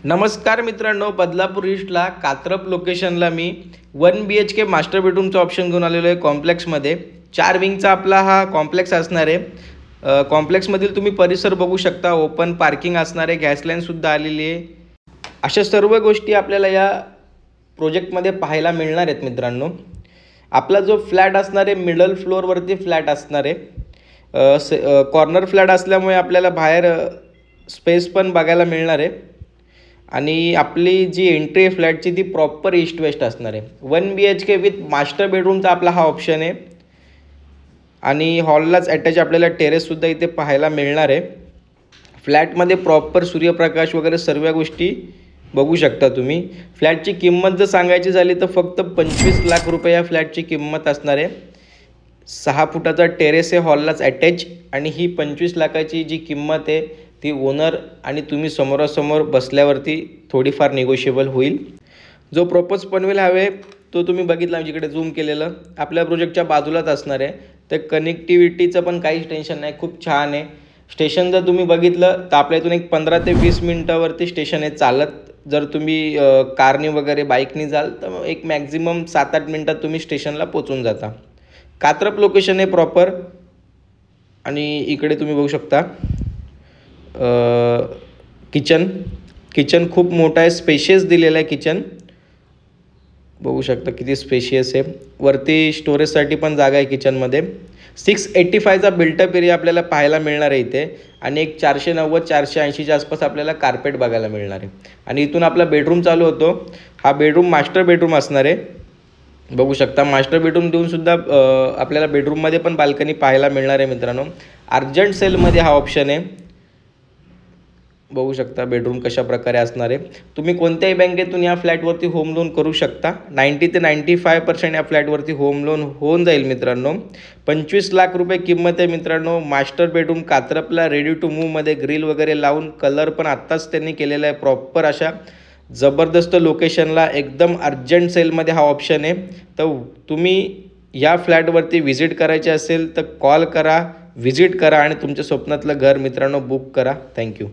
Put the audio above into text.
नमस्कार मित्रांनो, बदलापूर ईस्टला कात्रप लोकेशनला मी 1 BHK मास्टर बेडरूमचा ऑप्शन घेऊन आलेलो आहे. कॉम्प्लेक्समध्ये 4 विंगचा आपला हा कॉम्प्लेक्स असणार आहे. कॉम्प्लेक्समधील तुम्ही परिसर बघू शकता. ओपन पार्किंग असणार आहे, गॅस लाईनसुद्धा आलेली आहे. अशा सर्व गोष्टी आपल्याला या प्रोजेक्टमध्ये पाहायला मिळणार आहेत. मित्रांनो, आपला जो फ्लॅट असणार आहे मिडल फ्लोअरवरती फ्लॅट असणार आहे. कॉर्नर फ्लॅट असल्यामुळे आपल्याला बाहेर स्पेस पण बघायला मिळणार आहे. आणि आपली जी एंट्री आहे फ्लॅटची ती प्रॉपर ईस्ट वेस्ट असणार आहे. 1 BHK विथ मास्टर बेडरूमचा आपला हा ऑप्शन आहे. आणि हॉललाच अटॅच आपल्याला टेरेससुद्धा इथे पाहायला मिळणार आहे. फ्लॅटमध्ये प्रॉपर सूर्यप्रकाश वगैरे सर्व गोष्टी बघू शकता तुम्ही. फ्लॅटची किंमत जर सांगायची झाली तर फक्त 25 लाख रुपये या फ्लॅटची किंमत असणार आहे. 6 फुटाचा टेरेस आहे हॉललाच अटॅच. आणि ही 25 लाखाची जी किंमत आहे ती ओनर आणि तुम्ही समोरासमोर बसल्यावरती थोडीफार निगोशिएबल होईल. जो प्रपोज पनवेल हवे तो तुम्ही बघितला, जिकडे झूम केलेलं आपल्या प्रोजेक्टच्या बाजूलाच असणार आहे. तर कनेक्टिव्हिटीचं पण काहीच टेन्शन नाही, खूप छान आहे. स्टेशन जर तुम्ही बघितलं तर आपल्या इथून एक 15 ते 20 मिनटावरती स्टेशन आहे चालत. जर तुम्ही कारने वगैरे बाईकने जाल तर एक मॅक्झिमम 7-8 मिनटात तुम्ही स्टेशनला पोचून जाता. कात्रप लोकेशन आहे प्रॉपर. आणि इकडे तुम्ही बघू शकता किचन खूप मोठा आहे, स्पेशियस दिलेला आहे. किचन बघू शकता किती स्पेशियस आहे. वरती स्टोरेजसाठी पण जागा आहे किचनमध्ये. 685चा बिल्टअप एरिया आपल्याला पाहायला मिळणार आहे इथे. आणि एक 490-480च्या आसपास आपल्याला कार्पेट बघायला मिळणार आहे. आणि इथून आपला बेडरूम चालू होतो. हा बेडरूम मास्टर बेडरूम असणार आहे. बघू शकता मास्टर बेडरूम देऊनसुद्धा आपल्याला बेडरूममध्ये पण बाल्कनी पाहायला मिळणार आहे. मित्रांनो, अर्जंट सेलमध्ये हा ऑप्शन आहे. बघू शकता बेडरूम कशा प्रकारे असणार आहे. तुम्ही कोणत्याही बँकेतून या फ्लॅटवरती होम लोन करू शकता. 90 ते 95% या फ्लॅटवरती होम लोन होऊन जाईल. मित्रांनो, 25 लाख रुपये किंमत आहे. मित्रांनो, मास्टर बेडरूम कात्रपला रेडी टू मूवमध्ये ग्रिल वगैरे लावून कलर पण आत्ताच त्यांनी केलेला आहे. प्रॉपर अशा जबरदस्त लोकेशनला एकदम अर्जंट सेलमध्ये हा ऑप्शन आहे. तर तुम्ही या फ्लॅटवरती व्हिजिट करायचे असेल तर कॉल करा, व्हिजिट करा आणि तुमच्या स्वप्नातलं घर मित्रांनो बुक करा. थँक्यू.